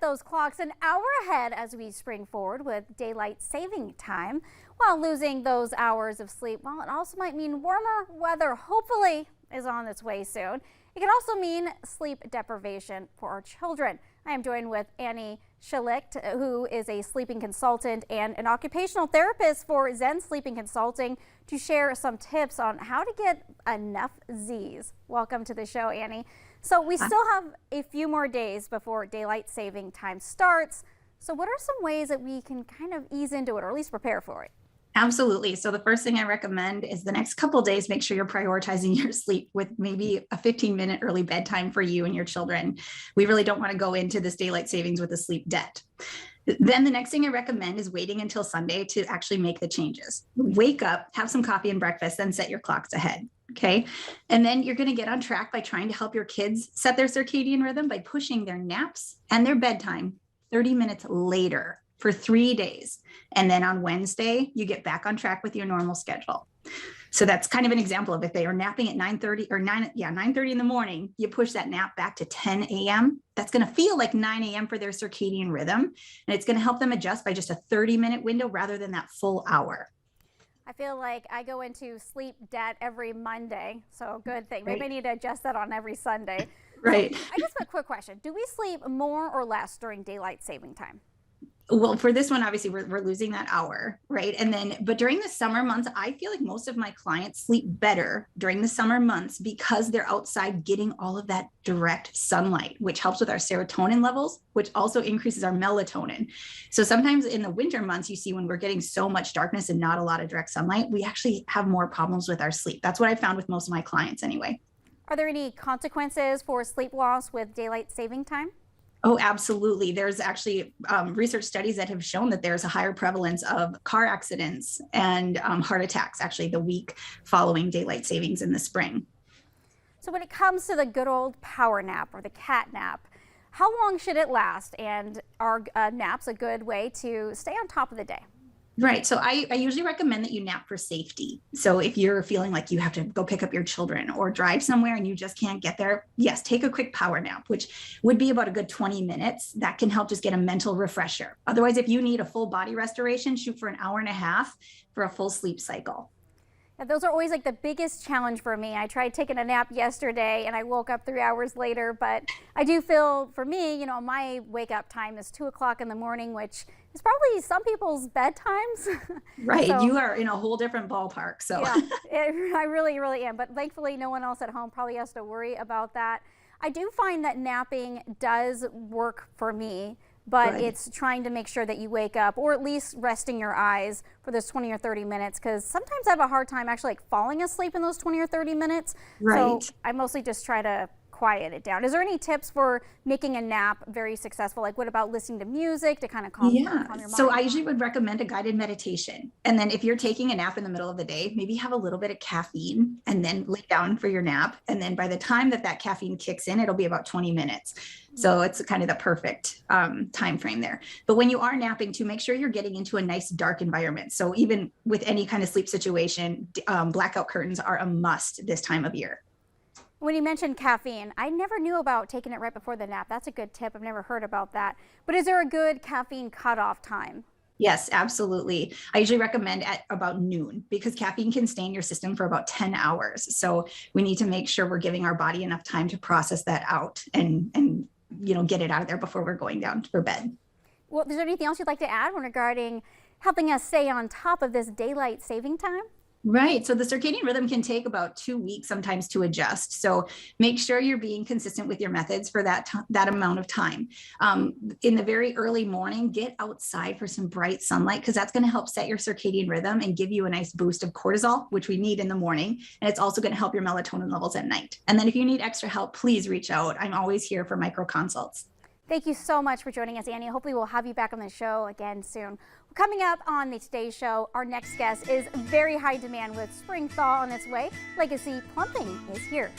those clocks an hour ahead as we spring forward with daylight saving time. While losing those hours of sleep, well, it also might mean warmer weather, hopefully, is on its way soon. It can also mean sleep deprivation for our children. I am joined with Annie Schlicht, who is a sleeping consultant and an occupational therapist for Zen Sleeping Consulting, to share some tips on how to get enough Z's. Welcome to the show, Annie. So we still have a few more days before daylight saving time starts. So what are some ways that we can kind of ease into it, or at least prepare for it? Absolutely. So the first thing I recommend is the next couple of days, make sure you're prioritizing your sleep with maybe a 15-minute early bedtime for you and your children. We really don't want to go into this daylight savings with a sleep debt. Then the next thing I recommend is waiting until Sunday to actually make the changes. Wake up, have some coffee and breakfast, then set your clocks ahead. Okay. And then you're going to get on track by trying to help your kids set their circadian rhythm by pushing their naps and their bedtime 30 minutes later for 3 days. And then on Wednesday, you get back on track with your normal schedule. So that's kind of an example of if they are napping at 9:30 in the morning, you push that nap back to 10 a.m. That's going to feel like 9 a.m. for their circadian rhythm. And it's going to help them adjust by just a 30-minute window rather than that full hour. I feel like I go into sleep debt every Monday, so good thing. Maybe Right. I need to adjust that on every Sunday. Right. So I just have a quick question. Do we sleep more or less during daylight saving time? Well, for this one, obviously, we're losing that hour, right? But during the summer months, I feel like most of my clients sleep better during the summer months because they're outside getting all of that direct sunlight, which helps with our serotonin levels, which also increases our melatonin. So sometimes in the winter months, you see when we're getting so much darkness and not a lot of direct sunlight, we actually have more problems with our sleep. That's what I found with most of my clients anyway. Are there any consequences for sleep loss with daylight saving time? Oh, absolutely. There's actually research studies that have shown that there's a higher prevalence of car accidents and heart attacks actually the week following daylight savings in the spring. So when it comes to the good old power nap or the cat nap, how long should it last? And are naps a good way to stay on top of the day? Right. So I usually recommend that you nap for safety. So if you're feeling like you have to go pick up your children or drive somewhere and you just can't get there, yes, take a quick power nap, which would be about a good 20 minutes. That can help just get a mental refresher. Otherwise, if you need a full body restoration, shoot for an hour and a half for a full sleep cycle. Yeah, those are always like the biggest challenge for me. I tried taking a nap yesterday and I woke up 3 hours later, but I do feel for me, you know, my wake up time is 2 o'clock in the morning, which is probably some people's bedtimes. Right. So, you are in a whole different ballpark. So yeah, I really, really am. But thankfully, no one else at home probably has to worry about that. I do find that napping does work for me, but Good. it's trying to make sure that you wake up or at least resting your eyes for those 20 or 30 minutes, because sometimes I have a hard time actually like falling asleep in those 20 or 30 minutes. Right. So I mostly just try to quiet it down. Is there any tips for making a nap very successful? Like what about listening to music to kind of calm your mind? So I usually would recommend a guided meditation. And then if you're taking a nap in the middle of the day, maybe have a little bit of caffeine and then lay down for your nap. And then by the time that caffeine kicks in, it'll be about 20 minutes. So it's kind of the perfect time frame there. But when you are napping too, make sure you're getting into a nice dark environment. So even with any kind of sleep situation, blackout curtains are a must this time of year. When you mentioned caffeine, I never knew about taking it right before the nap. That's a good tip. I've never heard about that. But is there a good caffeine cutoff time? Yes, absolutely. I usually recommend at about noon because caffeine can stay in your system for about 10 hours. So we need to make sure we're giving our body enough time to process that out and get it out of there before we're going down for bed. Well, is there anything else you'd like to add regarding helping us stay on top of this daylight saving time? Right. So the circadian rhythm can take about 2 weeks sometimes to adjust. So make sure you're being consistent with your methods for that amount of time. In the very early morning, get outside for some bright sunlight because that's going to help set your circadian rhythm and give you a nice boost of cortisol, which we need in the morning. And it's also going to help your melatonin levels at night. And then if you need extra help, please reach out. I'm always here for micro consults. Thank you so much for joining us, Annie. Hopefully we'll have you back on the show again soon. Coming up on the Today's Show, our next guest is very high demand with spring thaw on its way. Legacy Plumbing is here.